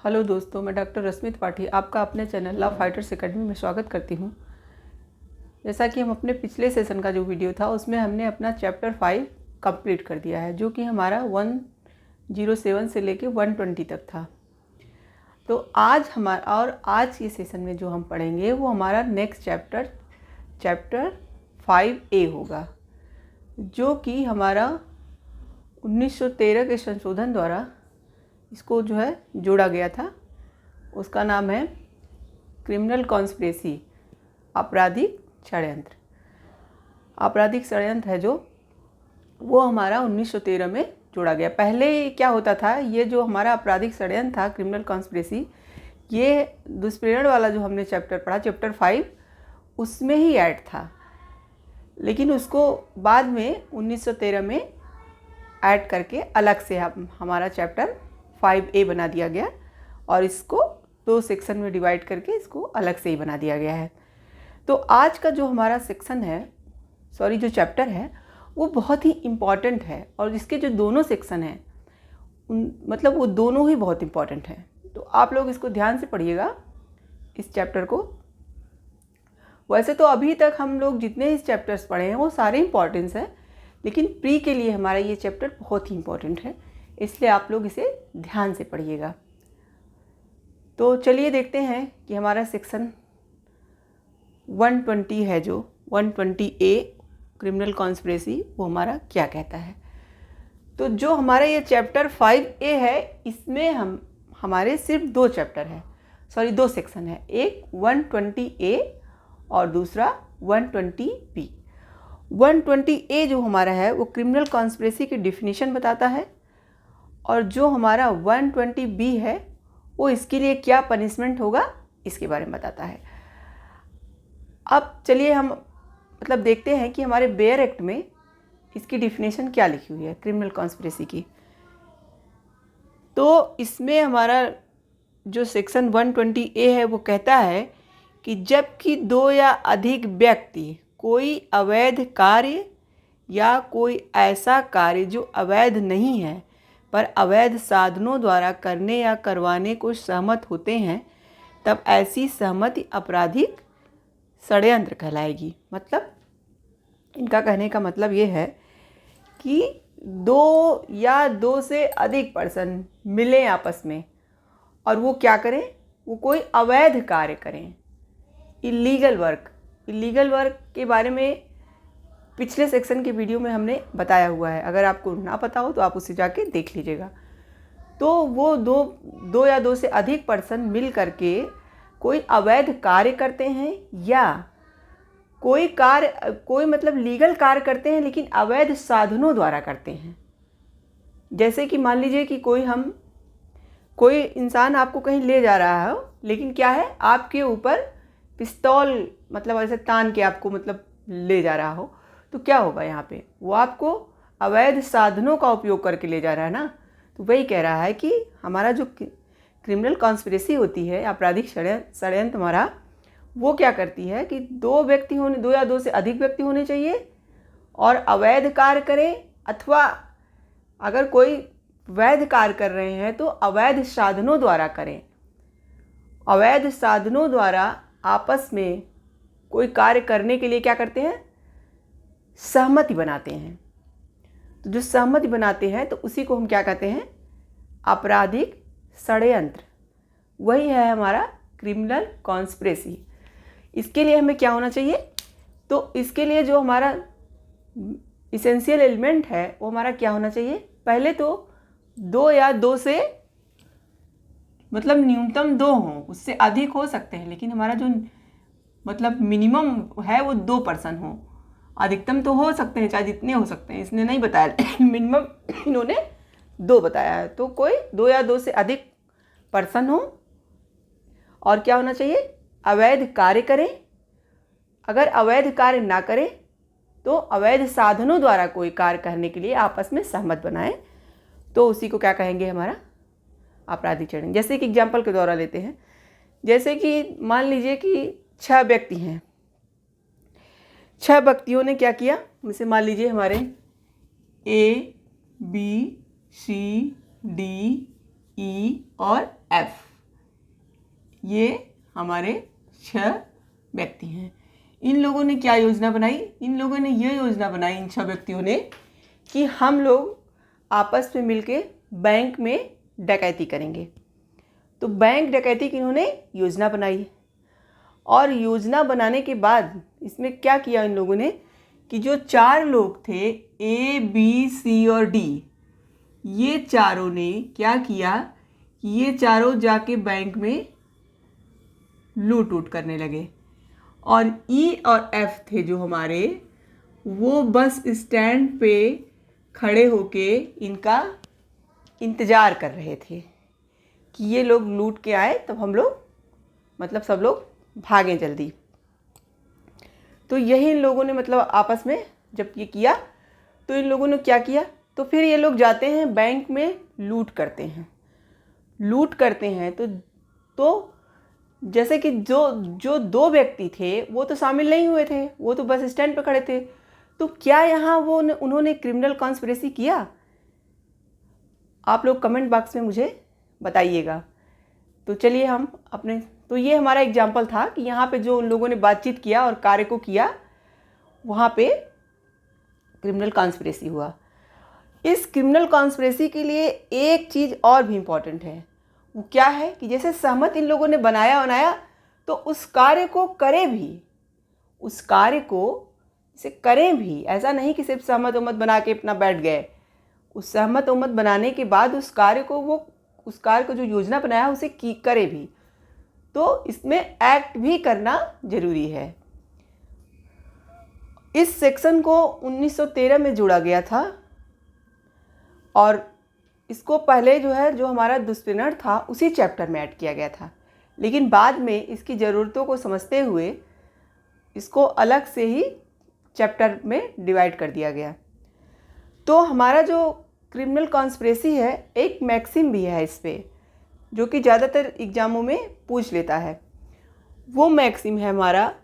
Hello दोस्तों, मैं doctor रश्मि त्रिपाठी आपका अपने चैनल लव फाइटर्स एकेडमी में स्वागत करती हूँ। जैसा कि हम अपने पिछले सेशन का जो वीडियो था उसमें हमने अपना चैप्टर 5 कंप्लीट कर दिया है, जो कि हमारा 107 से लेके 120 तक था। तो आज के सेशन में जो हम पढ़ेंगे वो हमारा नेक्स्ट चैप्टर 5A होगा, जो कि हमारा 1913 के संशोधन द्वारा इसको जो है जोड़ा गया था। उसका नाम है क्रिमिनल कॉन्स्पिरेसी, आपराधिक षड्यंत्र। आपराधिक षड्यंत्र है जो वो हमारा 1913 में जोड़ा गया। पहले क्या होता था, ये जो हमारा आपराधिक षड्यंत्र था क्रिमिनल कॉन्स्पिरेसी, ये दुष्प्रेरण वाला जो हमने चैप्टर पढ़ा चैप्टर 5 उसमें ही ऐड था, लेकिन उसको बाद में 1913 में ऐड करके अलग से हमारा चैप्टर 5A बना दिया गया और इसको 2 सेक्शन में डिवाइड करके इसको अलग से ही बना दिया गया है। तो आज का जो हमारा जो चैप्टर है वो बहुत ही इम्पॉर्टेंट है और इसके जो दोनों सेक्शन हैं मतलब वो दोनों ही बहुत इम्पॉर्टेंट हैं। तो आप लोग इसको ध्यान से पढ़िएगा इस चैप्टर को। वैसे तो अभी तक हम लोग जितने इस चैप्टर्स पढ़े हैं वो सारे इम्पॉर्टेंस हैं, लेकिन प्री के लिए हमारा ये चैप्टर बहुत ही इम्पॉर्टेंट है, इसलिए आप लोग इसे ध्यान से पढ़िएगा। तो चलिए देखते हैं कि हमारा सेक्शन 120 है, जो 120A क्रिमिनल कॉन्स्पिरेसी, वो हमारा क्या कहता है। तो जो हमारा ये चैप्टर 5A है, इसमें हमारे सिर्फ 2 सेक्शन है, एक 120A और दूसरा 120B। 120A जो हमारा है वो क्रिमिनल कॉन्स्पिरेसी की डिफिनीशन बताता है, और जो हमारा 120B है वो इसके लिए क्या पनिशमेंट होगा इसके बारे में बताता है। अब चलिए हम देखते हैं कि हमारे बेयर एक्ट में इसकी डिफिनेशन क्या लिखी हुई है क्रिमिनल कॉन्स्पिरेसी की। तो इसमें हमारा जो सेक्शन 120A है वो कहता है कि जबकि 2 या अधिक व्यक्ति कोई अवैध कार्य या कोई ऐसा कार्य जो अवैध नहीं है पर अवैध साधनों द्वारा करने या करवाने को सहमत होते हैं, तब ऐसी सहमति आपराधिक षड्यंत्र कहलाएगी। मतलब इनका कहने का मतलब ये है कि 2 या 2 से अधिक पर्सन मिलें आपस में और वो क्या करें, वो कोई अवैध कार्य करें, इलीगल वर्क के बारे में पिछले सेक्शन के वीडियो में हमने बताया हुआ है। अगर आपको ना पता हो तो आप उसे जाके देख लीजिएगा। तो वो 2 या 2 से अधिक पर्सन मिल करके कोई अवैध कार्य करते हैं या कोई लीगल कार्य करते हैं, लेकिन अवैध साधनों द्वारा करते हैं। जैसे कि मान लीजिए कि कोई इंसान आपको कहीं ले जा रहा हो, लेकिन क्या है, आपके ऊपर पिस्तौल ऐसे तान के आपको ले जा रहा हो, तो क्या होगा यहाँ पे, वो आपको अवैध साधनों का उपयोग करके ले जा रहा है ना। तो वही कह रहा है कि हमारा जो क्रिमिनल कॉन्स्पिरेसी होती है, आपराधिक षड्यंत्र हमारा, वो क्या करती है कि 2 या 2 से अधिक व्यक्ति होने चाहिए और अवैध कार्य करें, अथवा अगर कोई वैध कार्य कर रहे हैं तो अवैध साधनों द्वारा करें। अवैध साधनों द्वारा आपस में कोई कार्य करने के लिए क्या करते हैं, सहमति बनाते हैं। तो जो सहमति बनाते हैं तो उसी को हम क्या कहते हैं, आपराधिक षड्यंत्र। वही है हमारा क्रिमिनल कॉन्स्पिरेसी। इसके लिए हमें क्या होना चाहिए, तो इसके लिए जो हमारा इसेंशियल एलिमेंट है वो हमारा क्या होना चाहिए, पहले तो 2 या 2 से न्यूनतम 2 हों, उससे अधिक हो सकते हैं, लेकिन हमारा जो मिनिमम है वो 2 पर्सन हो। अधिकतम तो हो सकते हैं, चाहे जितने हो सकते हैं, इसने नहीं बताया, मिनिमम इन्होंने 2 बताया है। तो कोई 2 या 2 से अधिक पर्सन हो और क्या होना चाहिए, अवैध कार्य करें। अगर अवैध कार्य ना करें तो अवैध साधनों द्वारा कोई कार्य करने के लिए आपस में सहमत बनाएं, तो उसी को क्या कहेंगे, हमारा आपराधिक षड्यंत्र। जैसे कि एग्जाम्पल के द्वारा लेते हैं, जैसे कि मान लीजिए कि 6 व्यक्ति हैं, 6 व्यक्तियों ने क्या किया, जैसे मान लीजिए हमारे A, B, C, D, E और F ये हमारे 6 व्यक्ति हैं। इन लोगों ने क्या योजना बनाई? इन लोगों ने ये योजना बनाई, इन 6 व्यक्तियों ने, कि हम लोग आपस में मिलके बैंक में डकैती करेंगे। तो बैंक डकैती की इन्होंने योजना बनाई, और योजना बनाने के बाद इसमें क्या किया इन लोगों ने कि जो 4 लोग थे, A, B, C और D, ये चारों ने क्या किया कि ये चारों जाके बैंक में लूट उट करने लगे, और E और F थे जो हमारे, वो बस स्टैंड पे खड़े होके इनका इंतज़ार कर रहे थे कि ये लोग लूट के आए तब हम लोग, मतलब सब लोग भागें जल्दी। तो यही इन लोगों ने मतलब आपस में जब ये किया तो इन लोगों ने क्या किया, तो फिर ये लोग जाते हैं बैंक में लूट करते हैं। तो जैसे कि जो 2 व्यक्ति थे वो तो शामिल नहीं हुए थे, वो तो बस स्टैंड पर खड़े थे। तो क्या यहाँ उन्होंने क्रिमिनल कॉन्स्पिरेसी किया? आप लोग कमेंट बॉक्स में मुझे बताइएगा। तो चलिए हम तो ये हमारा एग्जाम्पल था कि यहाँ पे जो उन लोगों ने बातचीत किया और कार्य को किया, वहाँ पे क्रिमिनल कॉन्स्पिरेसी हुआ। इस क्रिमिनल कॉन्स्पिरेसी के लिए एक चीज़ और भी इम्पॉर्टेंट है। वो क्या है कि जैसे सहमत इन लोगों ने बनाया तो उस कार्य को करें भी। ऐसा नहीं कि सिर्फ सहमत उम्मत बना के अपना बैठ गए। उस सहमत उम्मत बनाने के बाद उस कार्य को जो योजना बनाया उसे करे भी। तो इसमें एक्ट भी करना जरूरी है। इस सेक्शन को 1913 में जोड़ा गया था, और इसको पहले जो हमारा दुष्प्रेरण था उसी चैप्टर में ऐड किया गया था, लेकिन बाद में इसकी ज़रूरतों को समझते हुए इसको अलग से ही चैप्टर में डिवाइड कर दिया गया। तो हमारा जो क्रिमिनल कॉन्स्पिरेसी है, एक मैक्सिम भी है इस पे, जो कि ज़्यादातर एग्जामों में पूछ लेता है। वो मैक्सिम है हमारा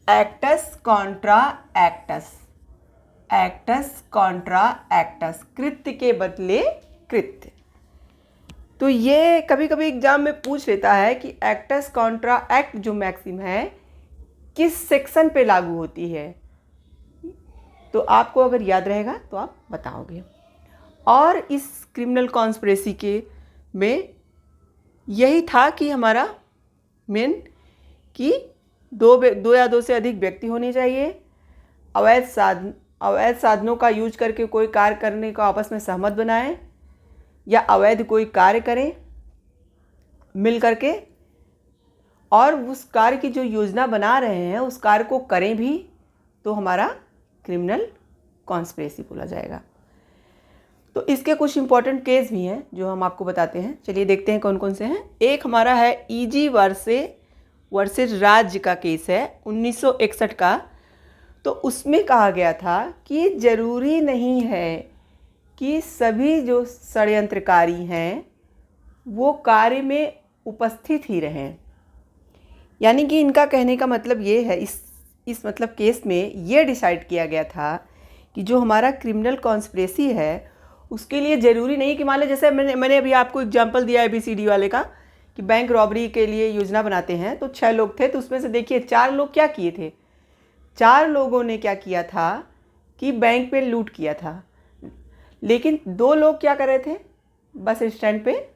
acts Contra acts. Acts Contra acts, कृत्य के बदले कृत्य। तो ये कभी कभी एग्जाम में पूछ लेता है कि एक्टस कॉन्ट्रा एक्ट जो मैक्सिम है किस सेक्शन पे लागू होती है। तो आपको अगर याद रहेगा तो आप बताओगे। और इस क्रिमिनल कॉन्स्पिरेसी के में यही था कि हमारा मेन कि 2 या 2 से अधिक व्यक्ति होने चाहिए, अवैध साधनों का यूज करके कोई कार्य करने को आपस में सहमत बनाएं, या अवैध कोई कार्य करें मिल करके, और उस कार्य की जो योजना बना रहे हैं उस कार्य को करें भी, तो हमारा क्रिमिनल कॉन्स्पिरेसी बोला जाएगा। तो इसके कुछ इंपॉर्टेंट केस भी हैं जो हम आपको बताते हैं। चलिए देखते हैं कौन कौन से हैं। एक हमारा है E.G. वर्सेस राज्य का केस है 1961 का। तो उसमें कहा गया था कि ज़रूरी नहीं है कि सभी जो षड्यंत्रकारी हैं वो कार्य में उपस्थित ही रहें। यानी कि इनका कहने का मतलब ये है, इस मतलब केस में ये डिसाइड किया गया था कि जो हमारा क्रिमिनल कॉन्स्पिरेसी है उसके लिए ज़रूरी नहीं कि मान लो जैसे मैंने अभी आपको एग्जांपल दिया है ABCD वाले का कि बैंक रॉबरी के लिए योजना बनाते हैं। तो 6 लोग थे, तो उसमें से देखिए 4 लोग क्या किए थे। 4 लोगों ने क्या किया था कि बैंक पे लूट किया था, लेकिन 2 लोग क्या कर रहे थे, बस स्टैंड पे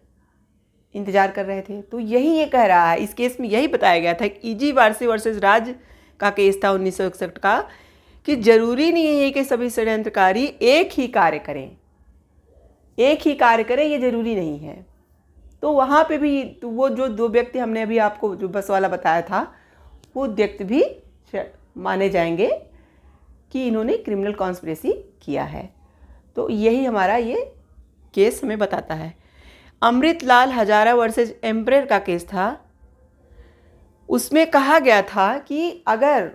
इंतज़ार कर रहे थे। तो यही ये कह रहा है, इस केस में यही बताया गया था कि E.G. वर्सेस राज्य का केस था 1961 का, कि ज़रूरी नहीं है कि सभी षड्यंत्रकारी एक ही कार्य करें, ये ज़रूरी नहीं है। तो वहाँ पे भी तो वो जो 2 व्यक्ति हमने अभी आपको जो बस वाला बताया था, वो व्यक्ति भी माने जाएंगे कि इन्होंने क्रिमिनल कॉन्स्पिरेसी किया है। तो यही हमारा ये केस हमें बताता है। अमृतलाल हजारा वर्सेस एम्परर का केस था। उसमें कहा गया था कि अगर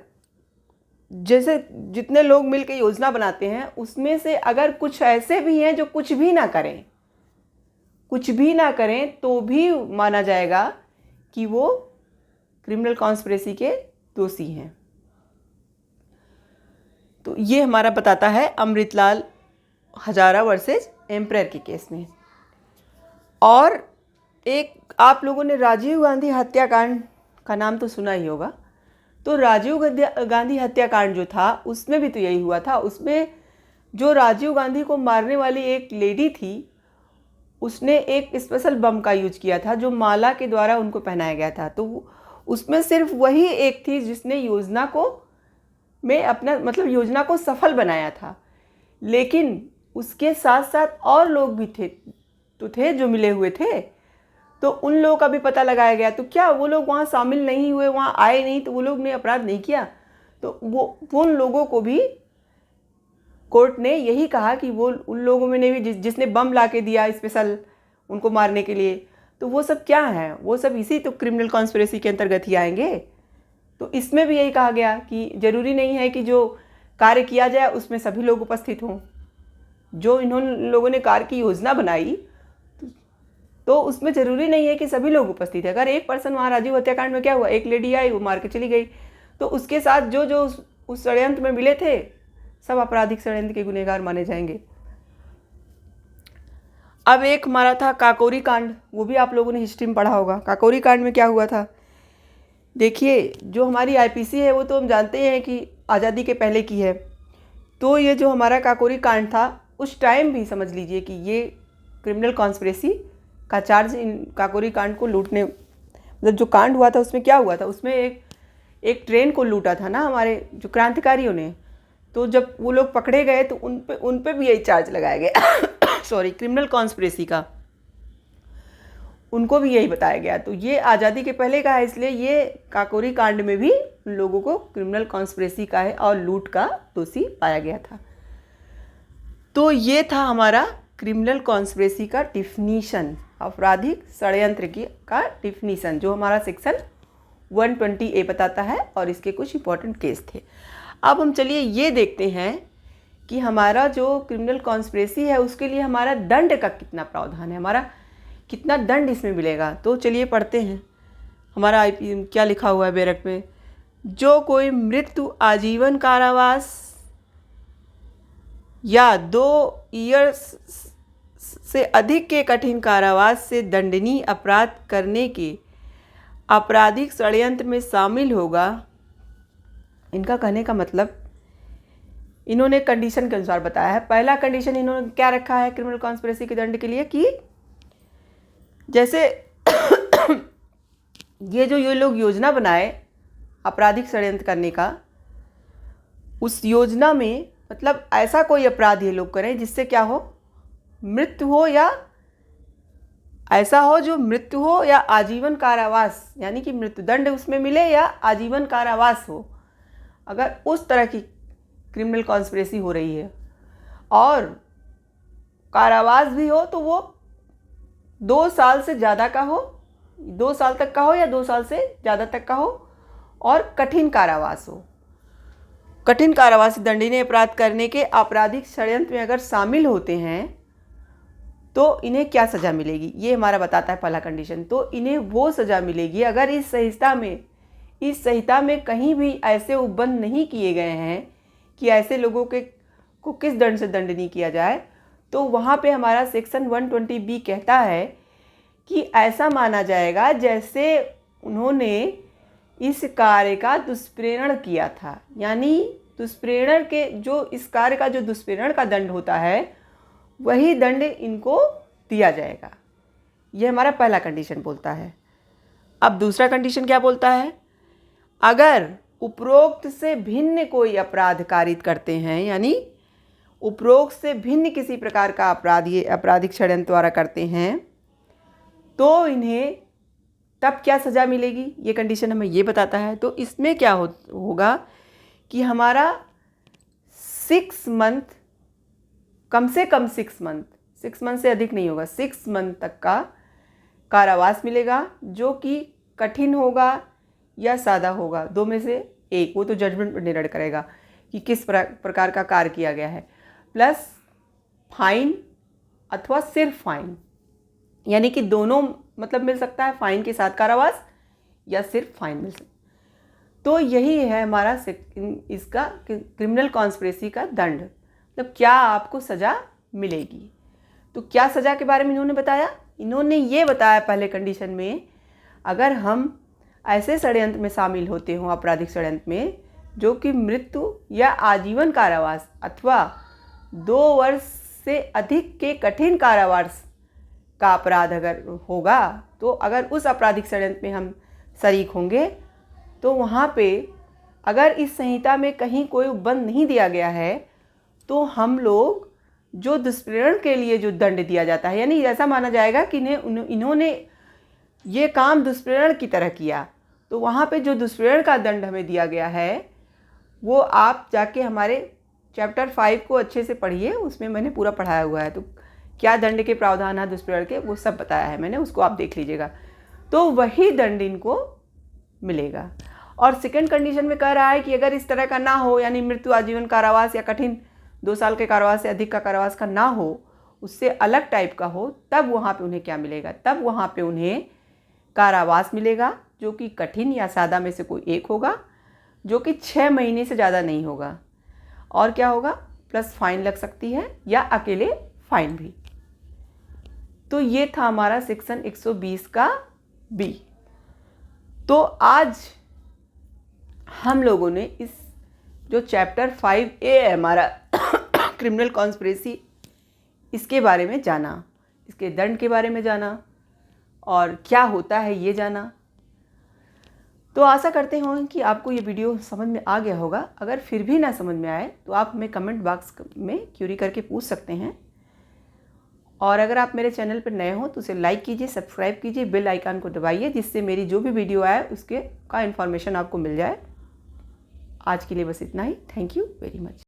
जैसे जितने लोग मिलकर योजना बनाते हैं उसमें से अगर कुछ ऐसे भी हैं जो कुछ भी ना करें तो भी माना जाएगा कि वो क्रिमिनल कॉन्स्पिरेसी के दोषी हैं। तो ये हमारा बताता है अमृतलाल हजारा वर्सेस एम्परर के केस में। और एक आप लोगों ने राजीव गांधी हत्याकांड का नाम तो सुना ही होगा। तो राजीव गांधी हत्याकांड जो था उसमें भी तो यही हुआ था। उसमें जो राजीव गांधी को मारने वाली एक लेडी थी, उसने एक स्पेशल बम का यूज किया था जो माला के द्वारा उनको पहनाया गया था। तो उसमें सिर्फ वही एक थी जिसने योजना को में अपना मतलब योजना को सफल बनाया था, लेकिन उसके साथ साथ और लोग भी थे जो मिले हुए थे। तो उन लोगों का भी पता लगाया गया। तो क्या वो लोग वहाँ शामिल नहीं हुए, वहाँ आए नहीं, तो वो लोग ने अपराध नहीं किया? तो वो उन लोगों को भी कोर्ट ने यही कहा कि वो उन लोगों में ने भी जिसने बम ला के दिया स्पेशल उनको मारने के लिए, तो वो सब क्या है? वो सब इसी तो क्रिमिनल कॉन्स्पिरेसी के अंतर्गत ही आएंगे। तो इसमें भी यही कहा गया कि जरूरी नहीं है कि जो कार्य किया जाए उसमें सभी लोग उपस्थित हों। जो इन्होंने लोगों ने कार्य की योजना बनाई तो उसमें ज़रूरी नहीं है कि सभी लोग उपस्थित है। अगर एक पर्सन वहाँ राजीव हत्याकांड में क्या हुआ, एक लेडी आई, वो मार के चली गई, तो उसके साथ जो जो उस षड्यंत्र में मिले थे सब आपराधिक षड्यंत्र के गुनहगार माने जाएंगे। अब एक हमारा था काकोरी कांड, वो भी आप लोगों ने हिस्ट्री में पढ़ा होगा। काकोरी कांड में क्या हुआ था? देखिए, जो हमारी आईपीसी है वो तो हम जानते हैं कि आज़ादी के पहले की है। तो ये जो हमारा काकोरी कांड था उस टाइम भी समझ लीजिए कि ये क्रिमिनल कॉन्स्पिरेसी का चार्ज इन काकोरी कांड को लूटने, मतलब जो कांड हुआ था उसमें क्या हुआ था, उसमें एक ट्रेन को लूटा था ना हमारे जो क्रांतिकारियों ने। तो जब वो लोग पकड़े गए तो उन पे भी यही चार्ज लगाया गया सॉरी, क्रिमिनल कॉन्स्पिरेसी का, उनको भी यही बताया गया। तो ये आज़ादी के पहले का है, इसलिए ये काकोरी कांड में भी उन लोगों को क्रिमिनल कॉन्स्पिरेसी का है और लूट का दोषी पाया गया था। तो ये था हमारा क्रिमिनल कॉन्स्पिरेसी का डिफिनीशन, आपराधिक षड्यंत्र की का डिफिनीशन, जो हमारा सेक्शन 120A बताता है और इसके कुछ इंपॉर्टेंट केस थे। अब हम चलिए ये देखते हैं कि हमारा जो क्रिमिनल कॉन्स्पिरेसी है उसके लिए हमारा दंड का कितना प्रावधान है, हमारा कितना दंड इसमें मिलेगा। तो चलिए पढ़ते हैं हमारा आईपी क्या लिखा हुआ है बैरक में। जो कोई मृत्यु, आजीवन कारावास या 2 ईयर्स से अधिक के कठिन कारावास से दंडनीय अपराध करने के आपराधिक षड्यंत्र में शामिल होगा। इनका कहने का मतलब इन्होंने कंडीशन के अनुसार बताया है। पहला कंडीशन इन्होंने क्या रखा है क्रिमिनल कॉन्स्पिरेसी के दंड के लिए कि जैसे ये लोग योजना बनाए आपराधिक षड्यंत्र करने का, उस योजना में मतलब ऐसा कोई अपराध ये लोग करें जिससे क्या हो, मृत्यु हो, या ऐसा हो जो मृत्यु हो या आजीवन कारावास, यानी कि मृत्युदंड उसमें मिले या आजीवन कारावास हो। अगर उस तरह की क्रिमिनल कॉन्स्पिरेसी हो रही है और कारावास भी हो तो वो 2 साल से ज़्यादा का हो, 2 साल तक का हो या 2 साल से ज़्यादा तक का हो, और कठिन कारावास हो। कठिन कारावास दंडनीय अपराध करने के आपराधिक षड्यंत्र में अगर शामिल होते हैं तो इन्हें क्या सज़ा मिलेगी, ये हमारा बताता है पहला कंडीशन। तो इन्हें वो सज़ा मिलेगी अगर इस संहिता में कहीं भी ऐसे उपबंध नहीं किए गए हैं कि ऐसे लोगों को किस दंड से दंडनीय किया जाए। तो वहाँ पे हमारा सेक्शन 120B कहता है कि ऐसा माना जाएगा जैसे उन्होंने इस कार्य का दुष्प्रेरण किया था, यानी दुष्प्रेरण के जो इस कार्य का जो दुष्प्रेरण का दंड होता है वही दंड इनको दिया जाएगा। यह हमारा पहला कंडीशन बोलता है। अब दूसरा कंडीशन क्या बोलता है, अगर उपरोक्त से भिन्न कोई अपराध कारित करते हैं, यानी उपरोक्त से भिन्न किसी प्रकार का अपराध ये आपराधिक षड्यंत्र द्वारा करते हैं, तो इन्हें तब क्या सज़ा मिलेगी, ये कंडीशन हमें ये बताता है। तो इसमें क्या होगा कि हमारा 6 मंथ, कम से कम 6 मंथ से अधिक नहीं होगा, 6 मंथ तक का कारावास मिलेगा, जो कि कठिन होगा या सादा होगा, 2 में से एक, वो तो जजमेंट पर निर्णय करेगा कि किस प्रकार का कार्य किया गया है, प्लस फाइन अथवा सिर्फ फाइन, यानी कि दोनों मतलब मिल सकता है, फाइन के साथ कारावास या सिर्फ फाइन मिल सकता है। तो यही है हमारा इसका क्रिमिनल कॉन्स्पिरेसी का दंड, मतलब क्या आपको सज़ा मिलेगी। तो क्या सज़ा के बारे में इन्होंने बताया इन्होंने ये बताया पहले कंडीशन में, अगर हम ऐसे षड्यंत्र में शामिल होते हों, आपराधिक षड्यंत्र में, जो कि मृत्यु या आजीवन कारावास अथवा 2 वर्ष से अधिक के कठिन कारावास का अपराध अगर होगा, तो अगर उस आपराधिक षड्यंत्र में हम शरीक होंगे तो वहाँ पे अगर इस संहिता में कहीं कोई उपबंध नहीं दिया गया है तो हम लोग जो दुष्प्रेरण के लिए जो दंड दिया जाता है, यानी ऐसा माना जाएगा कि इन्होंने ये काम दुष्प्रेरण की तरह किया, तो वहाँ पे जो दुष्प्रेरण का दंड हमें दिया गया है वो आप जाके हमारे चैप्टर 5 को अच्छे से पढ़िए, उसमें मैंने पूरा पढ़ाया हुआ है। तो क्या दंड के प्रावधान है दुष्प्रेरण के, वो सब बताया है मैंने, उसको आप देख लीजिएगा। तो वही दंड इनको मिलेगा। और सेकंड कंडीशन में कह रहा है कि अगर इस तरह का ना हो, यानी मृत्यु, आजीवन कारावास या कठिन 2 साल के कारावास से अधिक का कारावास का ना हो, उससे अलग टाइप का हो, तब वहाँ पे उन्हें क्या मिलेगा, तब वहाँ पे उन्हें कारावास मिलेगा, जो कि कठिन या सादा में से कोई एक होगा, जो कि 6 महीने से ज़्यादा नहीं होगा। और क्या होगा, प्लस फाइन लग सकती है या अकेले फाइन भी। तो ये था हमारा सेक्शन 120 का बी। तो आज हम लोगों ने इस जो चैप्टर 5A है हमारा क्रिमिनल कॉन्स्पिरेसी, इसके बारे में जाना, इसके दंड के बारे में जाना और क्या होता है ये जाना। तो आशा करते हैं कि आपको ये वीडियो समझ में आ गया होगा। अगर फिर भी ना समझ में आए तो आप हमें कमेंट बॉक्स में क्यूरी करके पूछ सकते हैं। और अगर आप मेरे चैनल पर नए हो तो उसे लाइक कीजिए, सब्सक्राइब कीजिए, बेल आइकन को दबाइए, जिससे मेरी जो भी वीडियो आए उसके का इन्फॉर्मेशन आपको मिल जाए। आज के लिए बस इतना ही। Thank you very much.